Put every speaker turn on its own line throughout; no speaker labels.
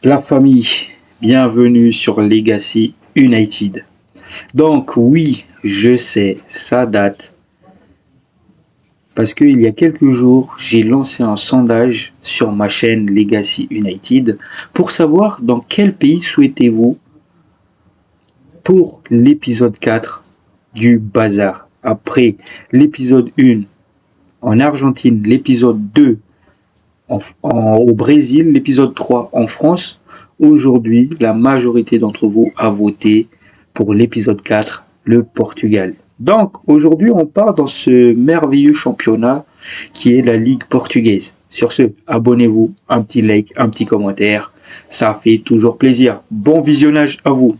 La famille, bienvenue sur Legacy United. Donc oui, je sais, ça date, parce qu'il y a quelques jours, j'ai lancé un sondage sur ma chaîne Legacy United pour savoir dans quel pays souhaitez-vous pour l'épisode 4 du bazar. Après l'épisode 1 en Argentine, l'épisode 2 au Brésil, l'épisode 3 en France. Aujourd'hui, la majorité d'entre vous a voté pour l'épisode 4, le Portugal. Donc, aujourd'hui, on part dans ce merveilleux championnat qui est la Ligue portugaise. Sur ce, abonnez-vous, un petit like, un petit commentaire. Ça fait toujours plaisir. Bon visionnage à vous.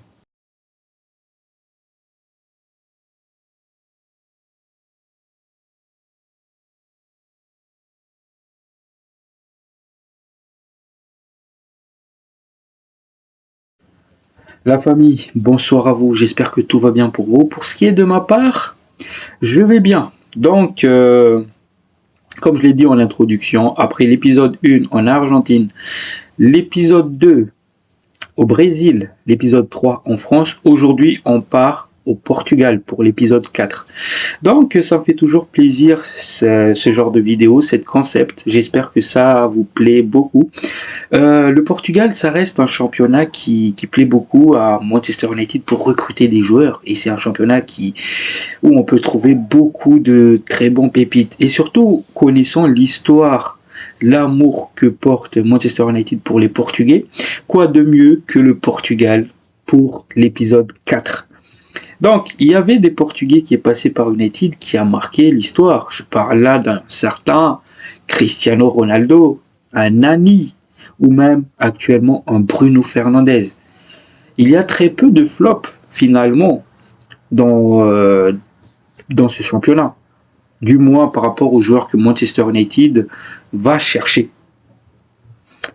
La famille, bonsoir à vous. J'espère que tout va bien pour vous. Pour ce qui est de ma part, je vais bien. Donc, comme je l'ai dit en introduction, après l'épisode 1 en Argentine, l'épisode 2 au Brésil, l'épisode 3 en France, aujourd'hui on part au Portugal pour l'épisode 4. Donc ça me fait toujours plaisir ce genre de vidéo, cette concept. J'espère que ça vous plaît beaucoup. Le Portugal, ça reste un championnat qui plaît beaucoup à Manchester United pour recruter des joueurs. Et c'est un championnat où on peut trouver beaucoup de très bons pépites. Et surtout, connaissant l'histoire, l'amour que porte Manchester United pour les Portugais, quoi de mieux que le Portugal pour l'épisode 4. Donc, il y avait des Portugais qui est passé par United qui a marqué l'histoire. Je parle là d'un certain Cristiano Ronaldo, un Nani, ou même actuellement un Bruno Fernandes. Il y a très peu de flops finalement dans ce championnat. Du moins par rapport aux joueurs que Manchester United va chercher.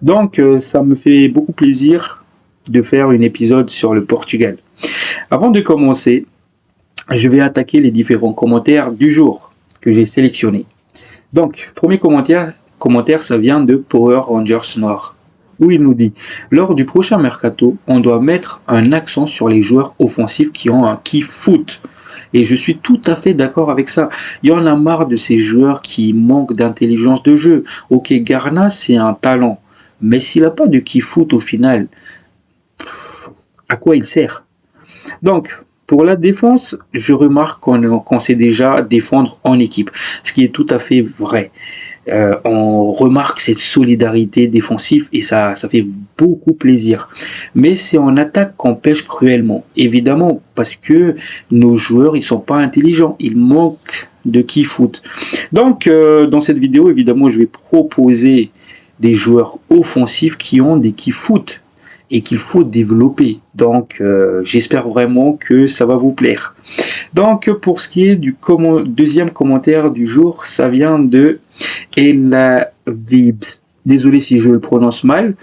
Donc ça me fait beaucoup plaisir de faire un épisode sur le Portugal. Avant de commencer, je vais attaquer les différents commentaires du jour que j'ai sélectionnés. Donc, premier commentaire, ça vient de Power Rangers Noir, où il nous dit « Lors du prochain mercato, on doit mettre un accent sur les joueurs offensifs qui ont un kiff foot. » Et je suis tout à fait d'accord avec ça. Il y en a marre de ces joueurs qui manquent d'intelligence de jeu. Ok, Garna, c'est un talent. Mais s'il n'a pas de kiff foot au final, à quoi il sert? Donc, pour la défense, je remarque qu'on sait déjà défendre en équipe, ce qui est tout à fait vrai. On remarque cette solidarité défensive et ça fait beaucoup plaisir. Mais c'est en attaque qu'on pêche cruellement, évidemment, parce que nos joueurs, ils sont pas intelligents, ils manquent de foot. Donc, dans cette vidéo, évidemment, je vais proposer des joueurs offensifs qui ont des foot et qu'il faut développer. Donc, j'espère vraiment que ça va vous plaire. Donc, pour ce qui est du deuxième commentaire du jour, ça vient de Ella Vibs. Désolé si je le prononce mal.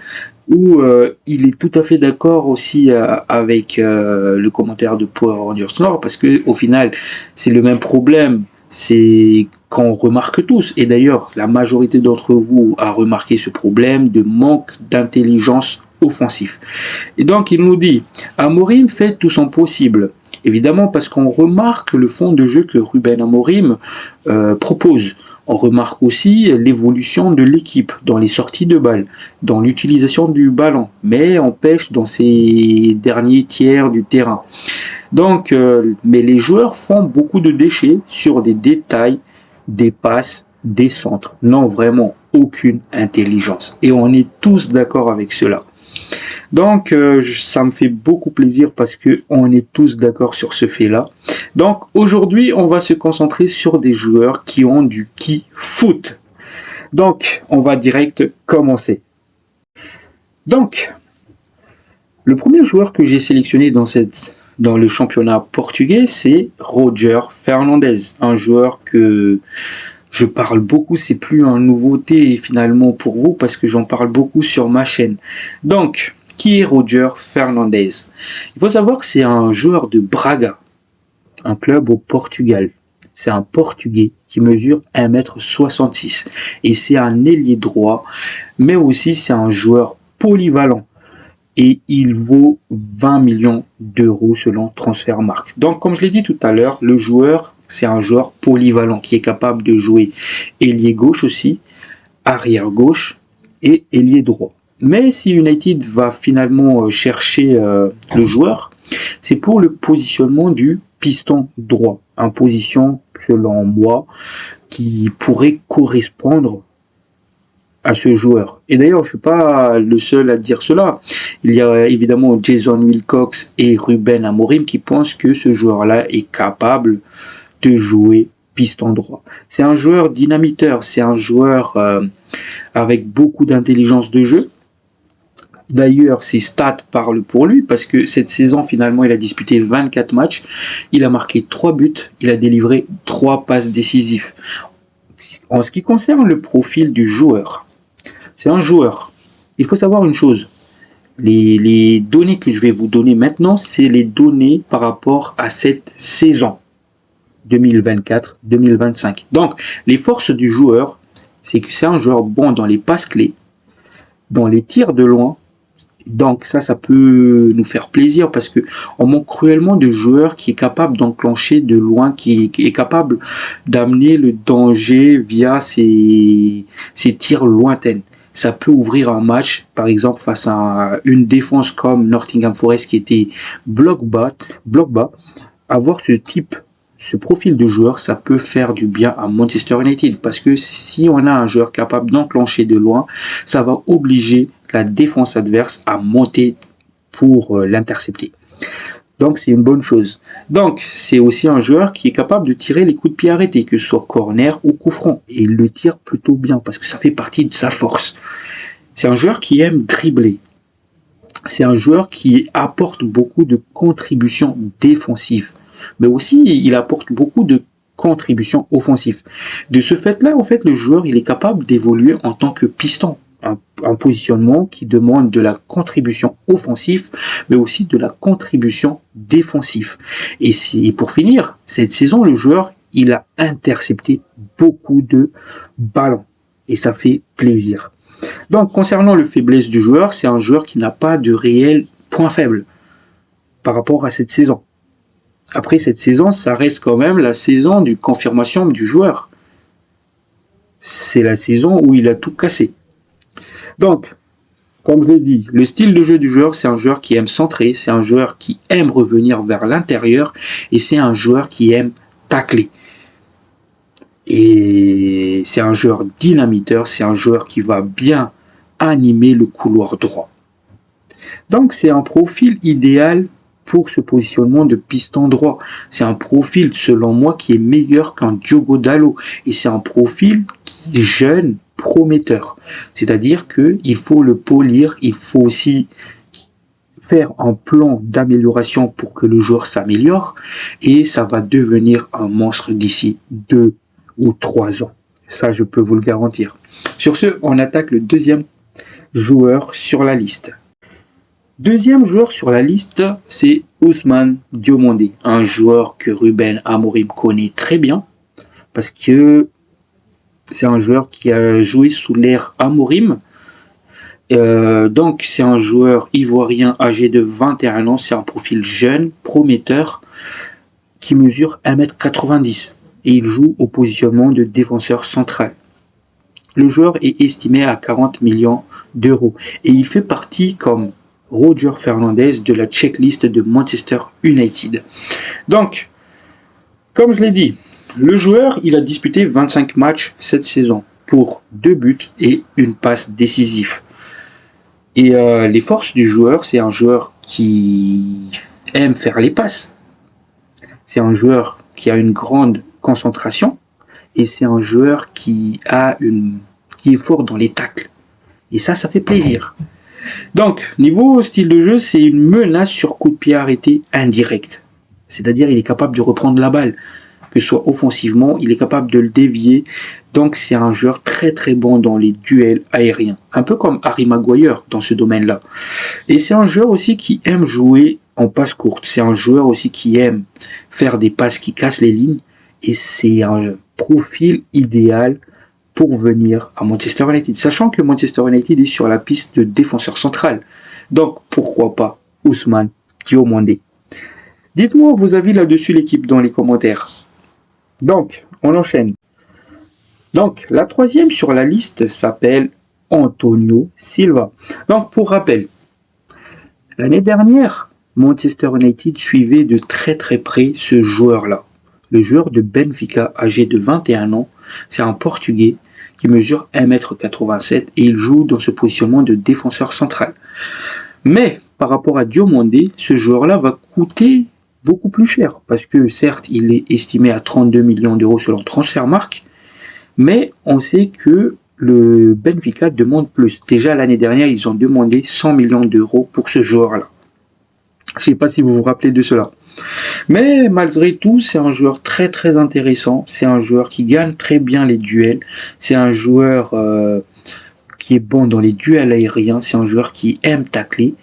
Où il est tout à fait d'accord aussi avec le commentaire de Power Rangers Nord, parce que au final, c'est le même problème. C'est qu'on remarque tous, et d'ailleurs, la majorité d'entre vous a remarqué ce problème de manque d'intelligence offensif. Et donc, il nous dit, Amorim fait tout son possible. Évidemment, parce qu'on remarque le fond de jeu que Ruben Amorim propose. On remarque aussi l'évolution de l'équipe dans les sorties de balles, dans l'utilisation du ballon, mais on pêche dans ces derniers tiers du terrain. Donc, mais les joueurs font beaucoup de déchets sur des détails, des passes, des centres. Non, vraiment, aucune intelligence. Et on est tous d'accord avec cela. Donc, ça me fait beaucoup plaisir parce que on est tous d'accord sur ce fait-là. Donc, aujourd'hui, on va se concentrer sur des joueurs qui ont du foot. Donc, on va direct commencer. Donc, le premier joueur que j'ai sélectionné dans le championnat portugais, c'est Roger Fernandes, un joueur que je parle beaucoup, c'est plus une nouveauté finalement pour vous parce que j'en parle beaucoup sur ma chaîne. Donc, qui est Roger Fernandes? Il faut savoir que c'est un joueur de Braga, un club au Portugal. C'est un Portugais qui mesure 1m66 et c'est un ailier droit, mais aussi c'est un joueur polyvalent. et il vaut 20 millions d'euros selon Transfermarkt. Donc, comme je l'ai dit tout à l'heure, le joueur, c'est un joueur polyvalent qui est capable de jouer ailier gauche aussi, arrière gauche et ailier droit. Mais si United va finalement chercher le joueur, c'est pour le positionnement du piston droit, une position selon moi qui pourrait correspondre à ce joueur. Et d'ailleurs, je ne suis pas le seul à dire cela. Il y a évidemment Jason Wilcox et Ruben Amorim qui pensent que ce joueur-là est capable de jouer piston droit. C'est un joueur dynamiteur, c'est un joueur avec beaucoup d'intelligence de jeu. D'ailleurs, ses stats parlent pour lui parce que cette saison, finalement, il a disputé 24 matchs, il a marqué 3 buts, il a délivré 3 passes décisives. En ce qui concerne le profil du joueur, c'est un joueur. Il faut savoir une chose. Les données que je vais vous donner maintenant, c'est les données par rapport à cette saison 2024-2025. Donc, les forces du joueur, c'est que c'est un joueur bon dans les passes clés, dans les tirs de loin. Donc ça peut nous faire plaisir parce que on manque cruellement de joueurs qui est capable d'enclencher de loin, qui est capable d'amener le danger via ses tirs lointains. Ça peut ouvrir un match, par exemple face à une défense comme Nottingham Forest qui était bloc bas. Avoir ce profil de joueur, ça peut faire du bien à Manchester United parce que si on a un joueur capable d'enclencher de loin, ça va obliger la défense adverse à monter pour l'intercepter. Donc c'est une bonne chose. Donc c'est aussi un joueur qui est capable de tirer les coups de pied arrêtés, que ce soit corner ou coup franc. Et il le tire plutôt bien parce que ça fait partie de sa force. C'est un joueur qui aime dribbler. C'est un joueur qui apporte beaucoup de contributions défensives. Mais aussi il apporte beaucoup de contributions offensives. De ce fait-là, en fait, le joueur il est capable d'évoluer en tant que piston. Un positionnement qui demande de la contribution offensive, mais aussi de la contribution défensive. Et pour finir, cette saison, le joueur, il a intercepté beaucoup de ballons. Et ça fait plaisir. Donc, concernant le faiblesse du joueur, c'est un joueur qui n'a pas de réel point faible par rapport à cette saison. Après cette saison, ça reste quand même la saison de confirmation du joueur. C'est la saison où il a tout cassé. Donc, comme je l'ai dit, le style de jeu du joueur, c'est un joueur qui aime centrer, c'est un joueur qui aime revenir vers l'intérieur et c'est un joueur qui aime tacler. Et c'est un joueur dynamiteur, c'est un joueur qui va bien animer le couloir droit. Donc, c'est un profil idéal pour ce positionnement de piston droit. C'est un profil, selon moi, qui est meilleur qu'un Diogo Dalot. Et c'est un profil qui est jeune, prometteur. C'est-à-dire qu'il faut le polir, il faut aussi faire un plan d'amélioration pour que le joueur s'améliore et ça va devenir un monstre d'ici 2 ou 3 ans. Ça, je peux vous le garantir. Sur ce, on attaque le deuxième joueur sur la liste. Deuxième joueur sur la liste, c'est Ousmane Diomandé, un joueur que Ruben Amorim connaît très bien parce que c'est un joueur qui a joué sous l'ère Amorim. Donc c'est un joueur ivoirien âgé de 21 ans, c'est un profil jeune, prometteur, qui mesure 1m90 et il joue au positionnement de défenseur central. Le joueur est estimé à 40 millions d'euros et il fait partie comme Roger Fernandez de la checklist de Manchester United. Donc, comme je l'ai dit, le joueur, il a disputé 25 matchs cette saison pour 2 buts et une passe décisive. Et les forces du joueur, c'est un joueur qui aime faire les passes. C'est un joueur qui a une grande concentration et c'est un joueur qui est fort dans les tacles. Et ça fait plaisir. Donc, niveau style de jeu, c'est une menace sur coup de pied arrêté indirect. C'est-à-dire, il est capable de reprendre la balle. Que ce soit offensivement, il est capable de le dévier. Donc c'est un joueur très très bon dans les duels aériens. Un peu comme Harry Maguire dans ce domaine-là. Et c'est un joueur aussi qui aime jouer en passe courte. C'est un joueur aussi qui aime faire des passes qui cassent les lignes. Et c'est un profil idéal pour venir à Manchester United. Sachant que Manchester United est sur la piste de défenseur central. Donc, pourquoi pas Ousmane Diomandé? Dites-moi vos avis là-dessus, l'équipe, dans les commentaires. Donc, on enchaîne. Donc, la troisième sur la liste s'appelle Antonio Silva. Donc, pour rappel, l'année dernière, Manchester United suivait de très très près ce joueur-là. Le joueur de Benfica, âgé de 21 ans, c'est un Portugais qui mesure 1m87 et il joue dans ce positionnement de défenseur central. Mais par rapport à Diomandé, ce joueur-là va coûter beaucoup plus cher parce que certes, il est estimé à 32 millions d'euros selon Transfermarkt, mais on sait que le Benfica demande plus. Déjà l'année dernière, ils ont demandé 100 millions d'euros pour ce joueur-là. Je ne sais pas si vous vous rappelez de cela. Mais malgré tout, c'est un joueur très très intéressant. C'est un joueur qui gagne très bien les duels. C'est un joueur qui est bon dans les duels aériens. C'est un joueur qui aime tacler.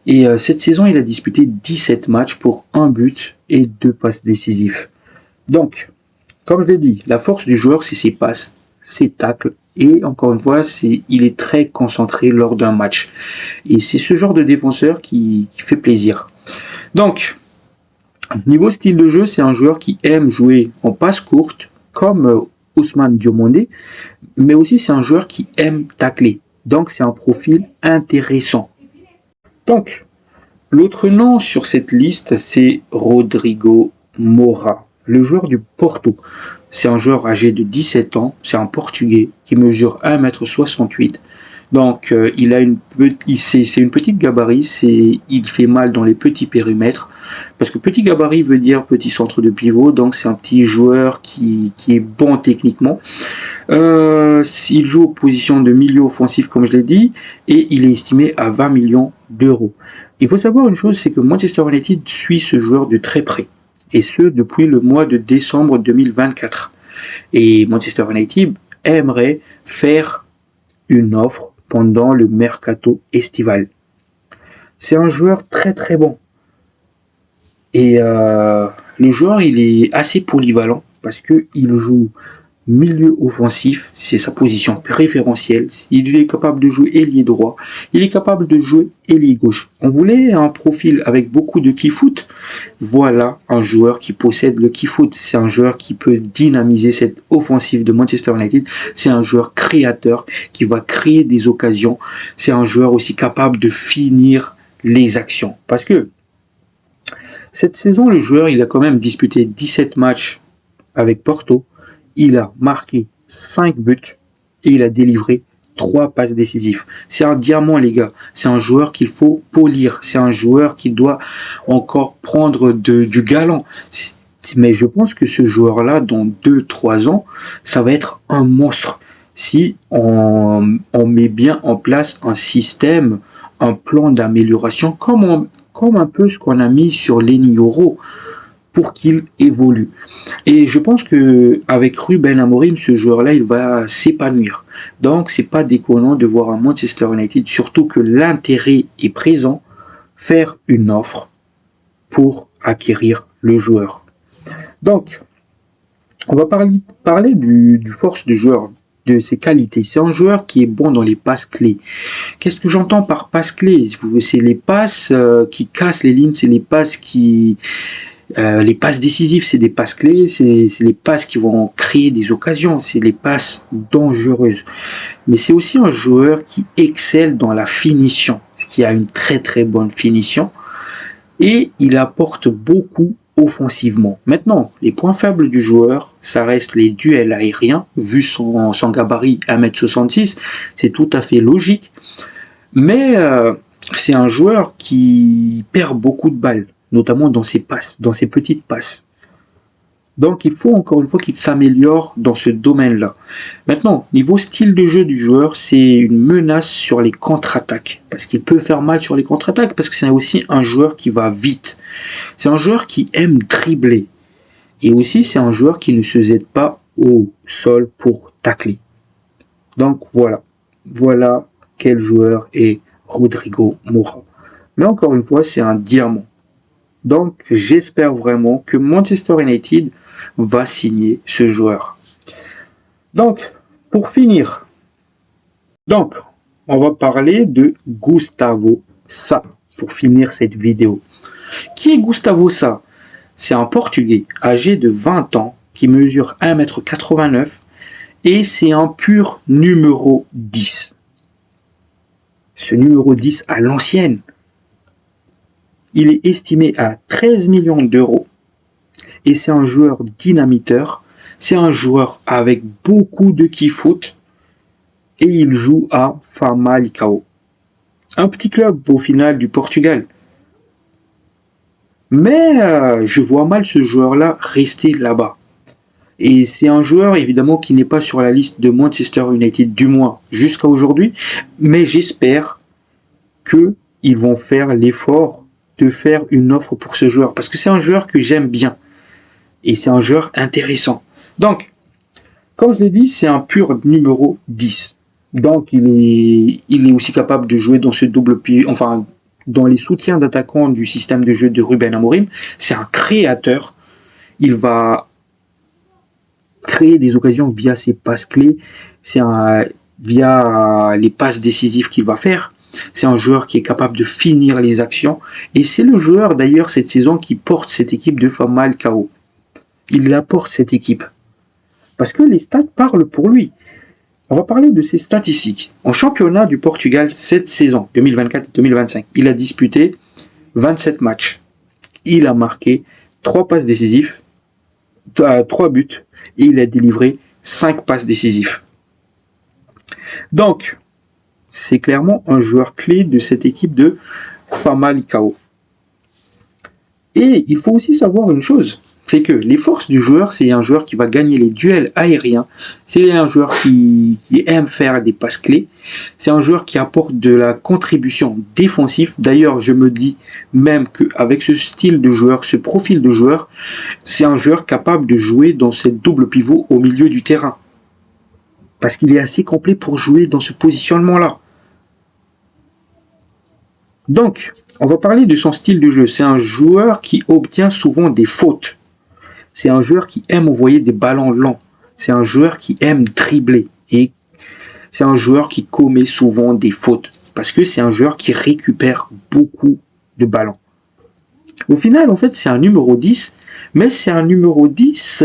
Et cette saison, il a disputé 17 matchs pour 1 but et 2 passes décisives. Donc, comme je l'ai dit, la force du joueur, c'est ses passes, ses tacles. Et encore une fois, il est très concentré lors d'un match. Et c'est ce genre de défenseur qui fait plaisir. Donc, niveau style de jeu, c'est un joueur qui aime jouer en passe courte, comme Ousmane Diomandé, mais aussi c'est un joueur qui aime tacler. Donc, c'est un profil intéressant. Donc, l'autre nom sur cette liste, c'est Rodrigo Moura, le joueur du Porto. C'est un joueur âgé de 17 ans, c'est un Portugais qui mesure 1m68. Donc, c'est une petite gabarit, il fait mal dans les petits périmètres. Parce que petit gabarit veut dire petit centre de pivot, donc c'est un petit joueur qui est bon techniquement. Il joue en position de milieu offensif, comme je l'ai dit, et il est estimé à 20 millions d'euros. Il faut savoir une chose, c'est que Manchester United suit ce joueur de très près, et ce depuis le mois de décembre 2024. Et Manchester United aimerait faire une offre pendant le mercato estival. C'est un joueur très très bon. Et le joueur, il est assez polyvalent parce qu'il joue milieu offensif, c'est sa position préférentielle. Il est capable de jouer ailier droit, il est capable de jouer ailier gauche. On voulait un profil avec beaucoup de kick-foot. Voilà un joueur qui possède le kick-foot. C'est un joueur qui peut dynamiser cette offensive de Manchester United. C'est un joueur créateur qui va créer des occasions. C'est un joueur aussi capable de finir les actions. Parce que cette saison, le joueur, il a quand même disputé 17 matchs avec Porto. Il a marqué 5 buts et il a délivré 3 passes décisives. C'est un diamant, les gars. C'est un joueur qu'il faut polir. C'est un joueur qui doit encore prendre du galon. Mais je pense que ce joueur-là, dans 2-3 ans, ça va être un monstre. Si on met bien en place un système, un plan d'amélioration, comme un peu ce qu'on a mis sur Lenny Yoro pour qu'il évolue. Et je pense que avec Ruben Amorim, ce joueur-là, il va s'épanouir. Donc, c'est pas déconnant de voir un Manchester United, surtout que l'intérêt est présent, faire une offre pour acquérir le joueur. Donc, on va parler du force du joueur, de ses qualités. C'est un joueur qui est bon dans les passes clés. Qu'est-ce que j'entends par passes clés? C'est les passes qui cassent les lignes, c'est les passes les passes décisives, c'est des passes clés, c'est les passes qui vont créer des occasions, c'est les passes dangereuses. Mais c'est aussi un joueur qui excelle dans la finition, qui a une très très bonne finition, et il apporte beaucoup offensivement. Maintenant, les points faibles du joueur, ça reste les duels aériens, vu son gabarit 1m66, c'est tout à fait logique, mais c'est un joueur qui perd beaucoup de balles, notamment dans ses passes, dans ses petites passes. Donc il faut encore une fois qu'il s'améliore dans ce domaine-là. Maintenant, niveau style de jeu du joueur, c'est une menace sur les contre-attaques. Parce qu'il peut faire mal sur les contre-attaques, parce que c'est aussi un joueur qui va vite. C'est un joueur qui aime dribbler. Et aussi, c'est un joueur qui ne se jette pas au sol pour tacler. Donc voilà. Voilà quel joueur est Rodrigo Moura. Mais encore une fois, c'est un diamant. Donc j'espère vraiment que Manchester United va signer ce joueur. Donc, pour finir, on va parler de Gustavo Sa pour finir cette vidéo. Qui est Gustavo Sa? C'est un Portugais âgé de 20 ans qui mesure 1,89 m et c'est un pur numéro 10. Ce numéro 10 à l'ancienne. Il est estimé à 13 millions d'euros et c'est un joueur dynamiteur. C'est un joueur avec beaucoup de kick-foot et il joue à Famalicão. Un petit club au final du Portugal. Mais je vois mal ce joueur-là rester là-bas. Et c'est un joueur évidemment qui n'est pas sur la liste de Manchester United, du moins jusqu'à aujourd'hui. Mais j'espère qu'ils vont faire l'effort de faire une offre pour ce joueur. Parce que c'est un joueur que j'aime bien. Et c'est un joueur intéressant. Donc, comme je l'ai dit, c'est un pur numéro 10. Donc, il est aussi capable de jouer dans ce double pied, enfin, dans les soutiens d'attaquants du système de jeu de Ruben Amorim. C'est un créateur. Il va créer des occasions via ses passes clés, via les passes décisives qu'il va faire. C'est un joueur qui est capable de finir les actions. Et c'est le joueur, d'ailleurs, cette saison qui porte cette équipe de Famalicão. Il la porte, cette équipe. Parce que les stats parlent pour lui. On va parler de ses statistiques. En championnat du Portugal, cette saison 2024-2025, il a disputé 27 matchs. Il a marqué 3 passes décisives, 3 buts, et il a délivré 5 passes décisives. Donc, c'est clairement un joueur clé de cette équipe de Famalicão. Et il faut aussi savoir une chose, c'est que les forces du joueur, c'est un joueur qui va gagner les duels aériens, c'est un joueur qui aime faire des passes clés, c'est un joueur qui apporte de la contribution défensive. D'ailleurs, je me dis même qu'avec ce style de joueur, ce profil de joueur, c'est un joueur capable de jouer dans cette double pivot au milieu du terrain. Parce qu'il est assez complet pour jouer dans ce positionnement-là. Donc, on va parler de son style de jeu. C'est un joueur qui obtient souvent des fautes. C'est un joueur qui aime envoyer des ballons longs. C'est un joueur qui aime dribbler. Et c'est un joueur qui commet souvent des fautes. Parce que c'est un joueur qui récupère beaucoup de ballons. Au final, en fait, c'est un numéro 10. Mais c'est un numéro 10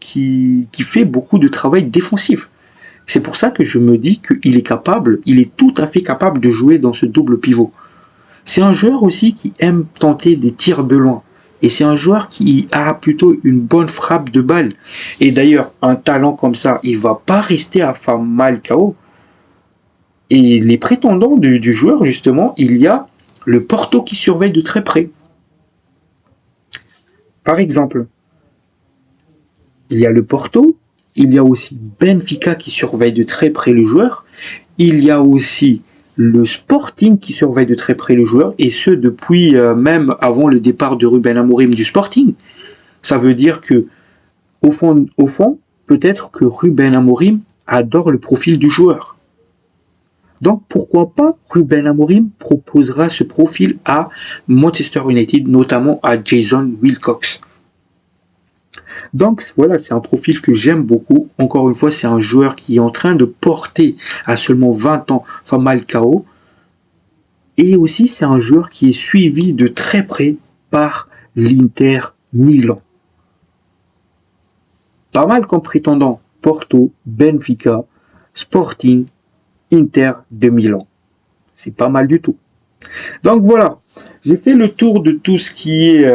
qui fait beaucoup de travail défensif. C'est pour ça que je me dis qu'il est capable, il est tout à fait capable de jouer dans ce double pivot. C'est un joueur aussi qui aime tenter des tirs de loin. Et c'est un joueur qui a plutôt une bonne frappe de balle. Et d'ailleurs, un talent comme ça, il ne va pas rester à Famalicão. Et les prétendants du joueur, justement, il y a le Porto qui surveille de très près. Par exemple, il y a le Porto, il y a aussi Benfica qui surveille de très près le joueur. Il y a aussi le Sporting qui surveille de très près le joueur, et ce depuis même avant le départ de Ruben Amorim du Sporting. Ça veut dire que, au fond, peut-être que Ruben Amorim adore le profil du joueur. Donc pourquoi pas Ruben Amorim proposera ce profil à Manchester United, notamment à Jason Wilcox. Donc voilà, c'est un profil que j'aime beaucoup. Encore une fois, c'est un joueur qui est en train de porter à seulement 20 ans Famalicão. Et aussi, c'est un joueur qui est suivi de très près par l'Inter Milan. Pas mal comme prétendant: Porto, Benfica, Sporting, Inter de Milan. C'est pas mal du tout. Donc voilà, j'ai fait le tour de tout ce qui est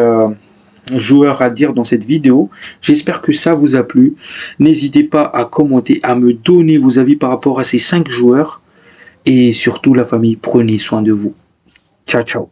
joueur à dire dans cette vidéo. J'espère que ça vous a plu. N'hésitez pas à commenter, à me donner vos avis par rapport à ces 5 joueurs. Et surtout la famille, prenez soin de vous. Ciao, ciao.